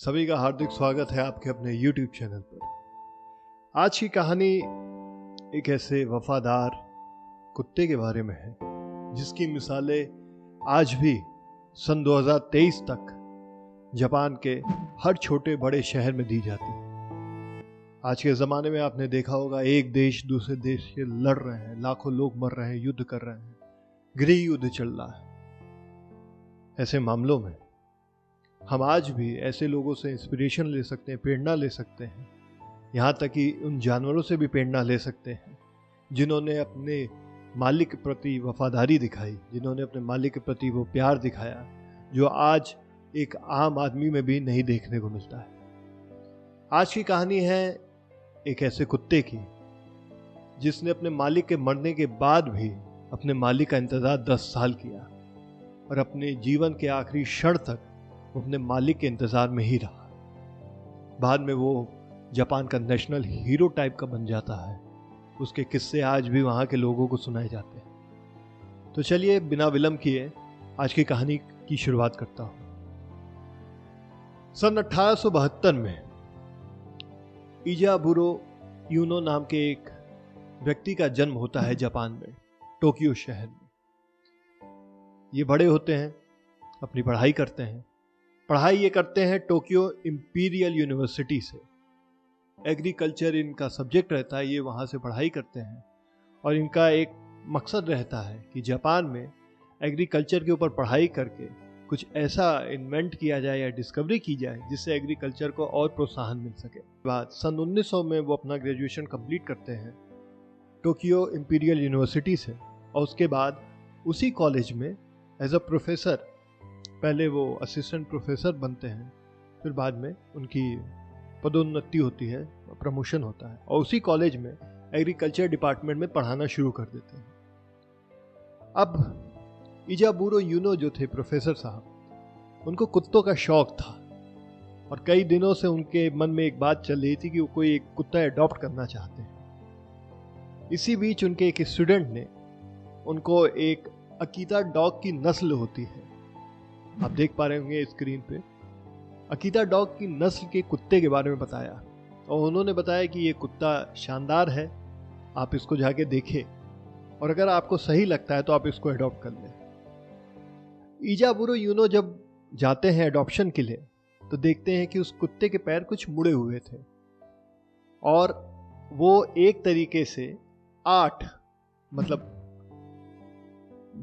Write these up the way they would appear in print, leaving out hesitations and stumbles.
सभी का हार्दिक स्वागत है आपके अपने YouTube चैनल पर। आज की कहानी एक ऐसे वफादार कुत्ते के बारे में है जिसकी मिसालें आज भी सन 2023 तक जापान के हर छोटे बड़े शहर में दी जाती हैं। आज के ज़माने में आपने देखा होगा, एक देश दूसरे देश से लड़ रहे हैं, लाखों लोग मर रहे हैं, युद्ध कर रहे हैं, गृह युद्ध चल रहा है। ऐसे मामलों में हम आज भी ऐसे लोगों से इंस्पिरेशन ले सकते हैं, प्रेरणा ले सकते हैं, यहाँ तक कि उन जानवरों से भी प्रेरणा ले सकते हैं जिन्होंने अपने मालिक के प्रति वफादारी दिखाई, जिन्होंने अपने मालिक के प्रति वो प्यार दिखाया जो आज एक आम आदमी में भी नहीं देखने को मिलता है। आज की कहानी है एक ऐसे कुत्ते की जिसने अपने मालिक के मरने के बाद भी अपने मालिक का इंतज़ार 10 साल किया और अपने जीवन के आखिरी क्षण तक अपने मालिक के इंतजार में ही रहा। बाद में वो जापान का नेशनल हीरो टाइप का बन जाता है। उसके किस्से आज भी वहाँ के लोगों को सुनाए जाते हैं। तो चलिए बिना विलंब किए आज की कहानी की शुरुआत करता हूँ। सन 1872 में इजाबुरो यूनो नाम के एक व्यक्ति का जन्म होता है जापान में, टोक्यो शहर में। ये बड़े होते हैं, अपनी पढ़ाई करते हैं। पढ़ाई ये करते हैं टोक्यो इंपीरियल यूनिवर्सिटी से। एग्रीकल्चर इनका सब्जेक्ट रहता है, ये वहाँ से पढ़ाई करते हैं और इनका एक मकसद रहता है कि जापान में एग्रीकल्चर के ऊपर पढ़ाई करके कुछ ऐसा इन्वेंट किया जाए या डिस्कवरी की जाए जिससे एग्रीकल्चर को और प्रोत्साहन मिल सके। बाद सन 1900 में वो अपना ग्रेजुएशन कंप्लीट करते हैं टोक्यो इंपीरियल यूनिवर्सिटी से और उसके बाद उसी कॉलेज में एज अ प्रोफेसर, पहले वो असिस्टेंट प्रोफेसर बनते हैं, फिर बाद में उनकी पदोन्नति होती है, प्रमोशन होता है और उसी कॉलेज में एग्रीकल्चर डिपार्टमेंट में पढ़ाना शुरू कर देते हैं। अब इजाबुरो यूनो जो थे प्रोफेसर साहब, उनको कुत्तों का शौक था और कई दिनों से उनके मन में एक बात चल रही थी कि वो कोई एक कुत्ता अडॉप्ट करना चाहते हैं। इसी बीच उनके एक स्टूडेंट ने उनको एक अकीता डॉग की नस्ल होती है, आप देख पा रहे होंगे स्क्रीन पे, अकीता डॉग की नस्ल के कुत्ते के बारे में बताया और उन्होंने बताया कि ये कुत्ता शानदार है, आप इसको जाके देखें और अगर आपको सही लगता है तो आप इसको अडॉप्ट कर लें। इजाबुरो यूनो जब जाते हैं अडॉप्शन के लिए तो देखते हैं कि उस कुत्ते के पैर कुछ मुड़े हुए थे और वो एक तरीके से 8, मतलब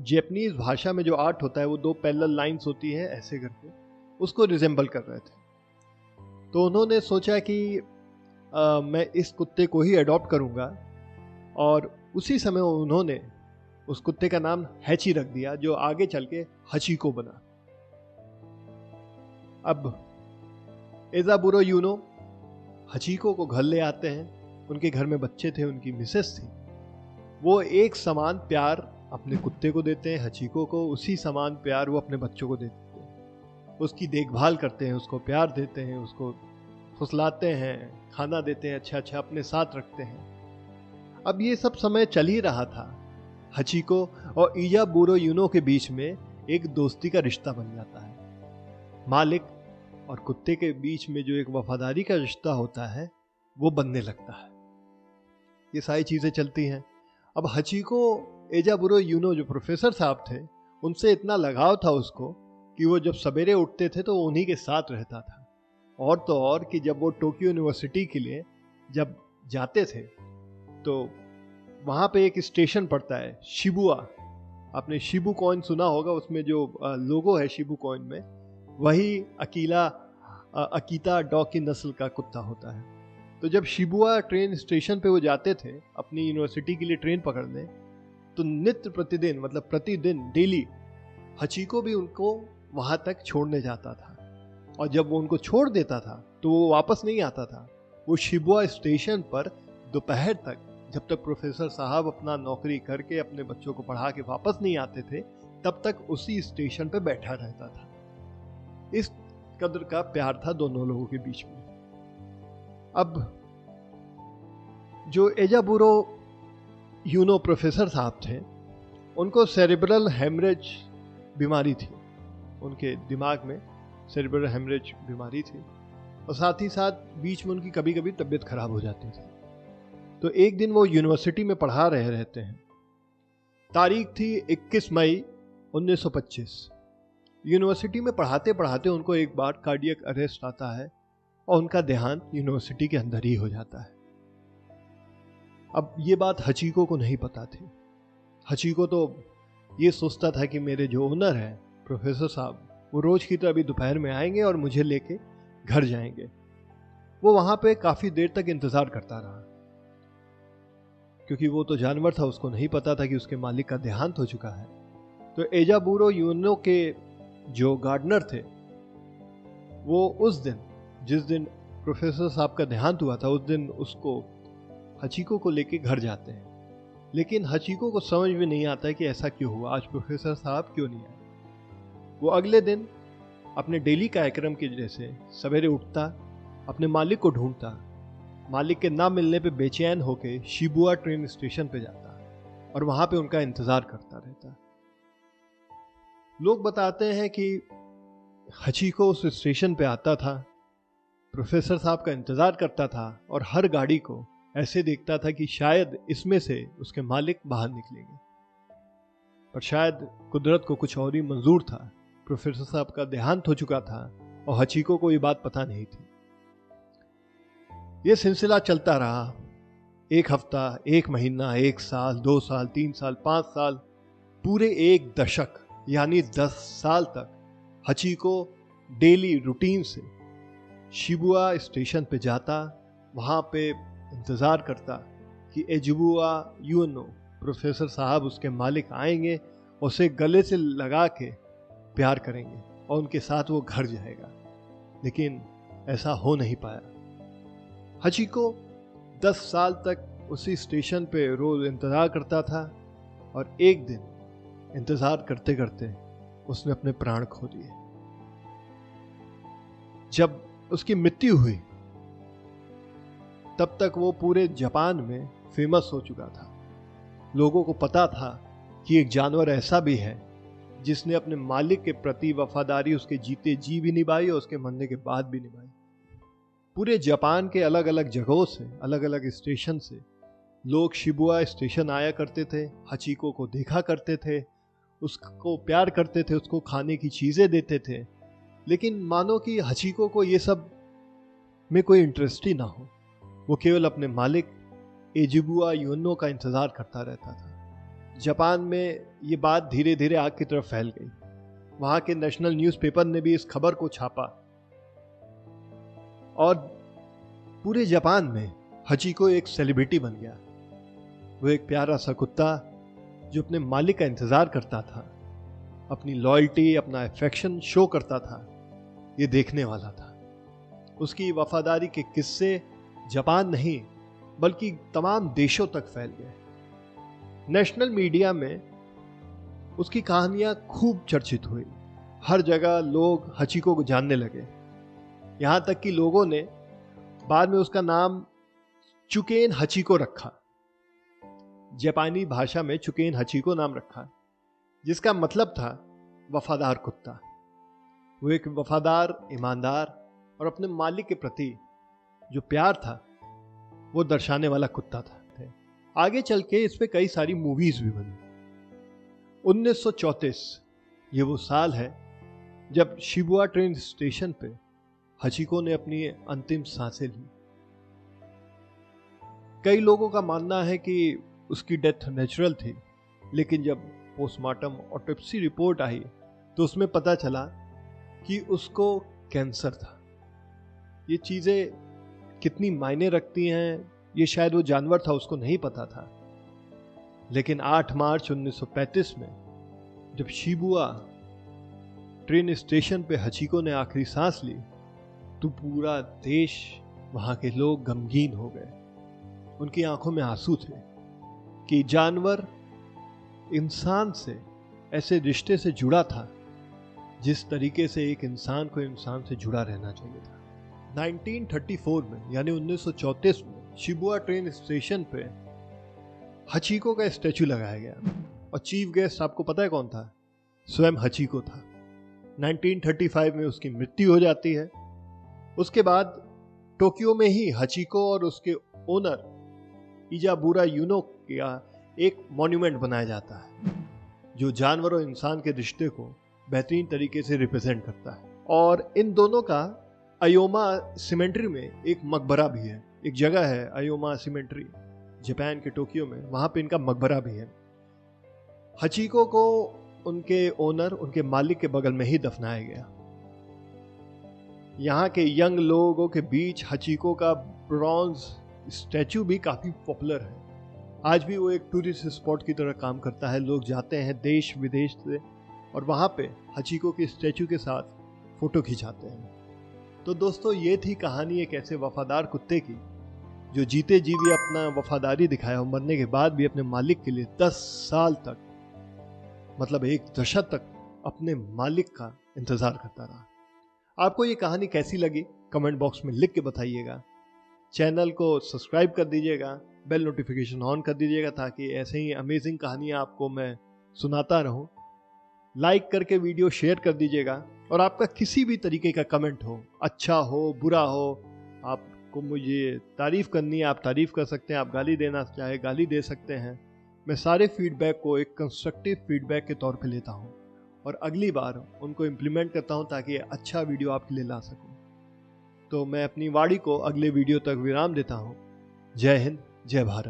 जापानीज भाषा में जो 8 होता है वो 2 पैरेलल लाइंस होती है ऐसे करके, उसको रिजेंबल कर रहे थे। तो उन्होंने सोचा कि मैं इस कुत्ते को ही अडॉप्ट करूंगा और उसी समय उन्होंने उस कुत्ते का नाम हैची रख दिया जो आगे चल के हचीको बना। अब इजाबुरो यूनो हचीको को घर ले आते हैं। उनके घर में बच्चे थे, उनकी मिसेस थी। वो एक समान प्यार अपने कुत्ते को देते हैं, हचीको को उसी समान प्यार वो अपने बच्चों को देते हैं। उसकी देखभाल करते हैं, उसको प्यार देते हैं, उसको फुसलाते हैं, खाना देते हैं, अच्छा अपने साथ रखते हैं। अब ये सब समय चल ही रहा था। हचीको और इजाबुरो यूनो के बीच में एक दोस्ती का रिश्ता बन जाता है। मालिक और कुत्ते के बीच में जो एक वफादारी का रिश्ता होता है वो बनने लगता है। ये सारी चीज़ें चलती हैं। अब हचीको इजाबुरो यूनो जो प्रोफेसर साहब थे उनसे इतना लगाव था उसको कि वो जब सवेरे उठते थे तो वो उन्हीं के साथ रहता था। और तो और कि जब वो टोक्यो यूनिवर्सिटी के लिए जब जाते थे तो वहाँ पे एक स्टेशन पड़ता है शिबुया। आपने शिबु कॉइन सुना होगा, उसमें जो लोगो है शिबु कॉइन में, वही अकीता डॉग की नस्ल का कुत्ता होता है। तो जब शिबुया ट्रेन स्टेशन पे वो जाते थे अपनी यूनिवर्सिटी के लिए ट्रेन पकड़ने, तो नित्य प्रतिदिन, मतलब प्रतिदिन डेली, हचीको भी उनको वहाँ तक छोड़ने जाता था और जब वो उनको छोड़ देता था तो वो वापस नहीं आता था। वो शिबुया स्टेशन पर दोपहर तक, जब तक प्रोफेसर साहब अपना नौकरी करके अपने बच्चों को पढ़ा के वापस नहीं आते थे, तब तक उसी स्टेशन पर बैठा रहता था। इस कदर का प्यार था दोनों लोगों के बीच में। अब जो इजाबुरो यूनो प्रोफेसर साहब थे उनको सेरेब्रल हेमरेज बीमारी थी, उनके दिमाग में सेरेब्रल हेमरेज बीमारी थी और साथ ही साथ बीच में उनकी कभी कभी तबीयत खराब हो जाती थी। तो एक दिन वो यूनिवर्सिटी में पढ़ा रहे रहते हैं। तारीख थी 21 मई 1925। यूनिवर्सिटी में पढ़ाते पढ़ाते उनको एक बार कार्डियक अरेस्ट आता है और उनका देहांत यूनिवर्सिटी के अंदर ही हो जाता है। अब ये बात हचीको को नहीं पता थी। हचीको तो ये सोचता था कि मेरे जो ओनर हैं प्रोफेसर साहब, वो रोज की तरह अभी दोपहर में आएंगे और मुझे लेके घर जाएंगे। वो वहां पे काफी देर तक इंतजार करता रहा, क्योंकि वो तो जानवर था, उसको नहीं पता था कि उसके मालिक का देहांत हो चुका है। तो एजाबुरो यूनो के जो गार्डनर थे, वो उस दिन, जिस दिन प्रोफेसर साहब का देहांत हुआ था, उस दिन उसको हचीको को लेके घर जाते हैं। लेकिन हचीको को समझ में नहीं आता है कि ऐसा क्यों हुआ, आज प्रोफेसर साहब क्यों नहीं आए। वो अगले दिन अपने डेली कार्यक्रम के जैसे सवेरे उठता, अपने मालिक को ढूंढता, मालिक के ना मिलने पे बेचैन होके शिबुया ट्रेन स्टेशन पे जाता और वहां पे उनका इंतजार करता रहता। लोग बताते हैं कि हचीको उस स्टेशन पे आता था, प्रोफेसर साहब का इंतजार करता था और हर गाड़ी को ऐसे देखता था कि शायद इसमें से उसके मालिक बाहर निकलेंगे। पर शायद कुदरत को कुछ और ही मंजूर था। प्रोफेसर साहब का देहांत हो चुका था और हचीको को ये बात पता नहीं थी। ये सिलसिला चलता रहा। 1 हफ्ता, 1 महीना, 1 साल, 2 साल, 3 साल, 5 साल, पूरे 1 दशक यानी 10 साल तक हचीको डेली रूटीन से शिबुया स्टेशन पे जाता, वहां पे इंतजार करता कि एजुबुआ यूनो प्रोफेसर साहब, उसके मालिक आएंगे, उसे गले से लगा के प्यार करेंगे और उनके साथ वो घर जाएगा। लेकिन ऐसा हो नहीं पाया। हचीको 10 साल तक उसी स्टेशन पे रोज इंतजार करता था और एक दिन इंतजार करते करते उसने अपने प्राण खो दिए। जब उसकी मृत्यु हुई तब तक वो पूरे जापान में फेमस हो चुका था। लोगों को पता था कि एक जानवर ऐसा भी है जिसने अपने मालिक के प्रति वफादारी उसके जीते जी भी निभाई और उसके मरने के बाद भी निभाई। पूरे जापान के अलग अलग जगहों से, अलग अलग स्टेशन से लोग शिबुया स्टेशन आया करते थे, हचीको को देखा करते थे, उसको प्यार करते थे, उसको खाने की चीजें देते थे। लेकिन मानो कि हचीको को ये सब में कोई इंटरेस्ट ही ना हो। वो केवल अपने मालिक एजुबुआ यूनो का इंतजार करता रहता था। जापान में ये बात धीरे धीरे आग की तरफ फैल गई। वहां के नेशनल न्यूज़पेपर ने भी इस खबर को छापा और पूरे जापान में हचीको एक सेलिब्रिटी बन गया। वो एक प्यारा सा कुत्ता जो अपने मालिक का इंतजार करता था, अपनी लॉयल्टी, अपना अफेक्शन शो करता था, ये देखने वाला था। उसकी वफादारी के किस्से जापान नहीं बल्कि तमाम देशों तक फैल गए। नेशनल मीडिया में उसकी कहानियां खूब चर्चित हुई। हर जगह लोग हचीको को जानने लगे। यहां तक कि लोगों ने बाद में उसका नाम चुकेन हचीको रखा। जापानी भाषा में चुकेन हचीको नाम रखा, जिसका मतलब था वफादार कुत्ता। वो एक वफादार, ईमानदार और अपने मालिक के प्रति जो प्यार था वो दर्शाने वाला कुत्ता था। आगे चल के इस पे कई सारी मूवीज भी बनी। 1934 ये वो साल है जब शिबुया ट्रेन स्टेशन पे हचीको ने अपनी अंतिम सांसें ली। कई लोगों का मानना है कि उसकी डेथ नेचुरल थी, लेकिन जब पोस्टमार्टम ऑटोप्सी रिपोर्ट आई तो उसमें पता चला कि उसको कैंसर था। ये चीजें कितनी मायने रखती हैं, ये शायद वो जानवर था उसको नहीं पता था। लेकिन 8 मार्च 1935 में जब शिबुया ट्रेन स्टेशन पे हचीको ने आखिरी सांस ली तो पूरा देश, वहां के लोग गमगीन हो गए। उनकी आंखों में आंसू थे कि जानवर इंसान से ऐसे रिश्ते से जुड़ा था जिस तरीके से एक इंसान को इंसान से जुड़ा रहना चाहिए था। 1934 में यानी 1934 में शिबुया ट्रेन स्टेशन पे हचीको का स्टैचू लगाया गया और चीफ गेस्ट आपको पता है कौन था? स्वयं हचीको था। 1935 में उसकी मृत्यु हो जाती है उसके बाद टोक्यो में ही हचिको और उसके ओनर इजाबुरा यूनो का एक मॉन्यूमेंट बनाया जाता है जो जानवर और इंसान के रिश्ते को बेहतरीन तरीके से रिप्रेजेंट करता है। और इन दोनों का अयोमा सिमेंट्री में एक मकबरा भी है। एक जगह है अयोमा सिमेंट्री जापान के टोक्यो में, वहां पे इनका मकबरा भी है। हचिको को उनके ओनर, उनके मालिक के बगल में ही दफनाया गया। यहाँ के यंग लोगों के बीच हचिको का ब्रॉन्ज स्टैचू भी काफी पॉपुलर है। आज भी वो एक टूरिस्ट स्पॉट की तरह काम करता है। लोग जाते हैं देश विदेश से और वहाँ पे हचिको के स्टैचू के साथ फोटो खिंचाते हैं। तो दोस्तों, ये थी कहानी एक ऐसे वफादार कुत्ते की जो जीते जी भी अपना वफादारी दिखाया और मरने के बाद भी अपने मालिक के लिए 10 साल तक, मतलब एक दशक तक अपने मालिक का इंतजार करता रहा। आपको ये कहानी कैसी लगी कमेंट बॉक्स में लिख के बताइएगा। चैनल को सब्सक्राइब कर दीजिएगा, बेल नोटिफिकेशन ऑन कर दीजिएगा ताकि ऐसे ही अमेजिंग कहानियाँ आपको मैं सुनाता रहूं। लाइक करके वीडियो शेयर कर दीजिएगा और आपका किसी भी तरीके का कमेंट हो, अच्छा हो बुरा हो, आपको मुझे तारीफ करनी है आप तारीफ कर सकते हैं, आप गाली देना चाहे गाली दे सकते हैं। मैं सारे फीडबैक को एक कंस्ट्रक्टिव फीडबैक के तौर पे लेता हूँ और अगली बार उनको इम्प्लीमेंट करता हूँ ताकि अच्छा वीडियो आपके लिए ला सकूँ। तो मैं अपनी वाणी को अगले वीडियो तक विराम देता हूँ। जय हिंद, जय भारत।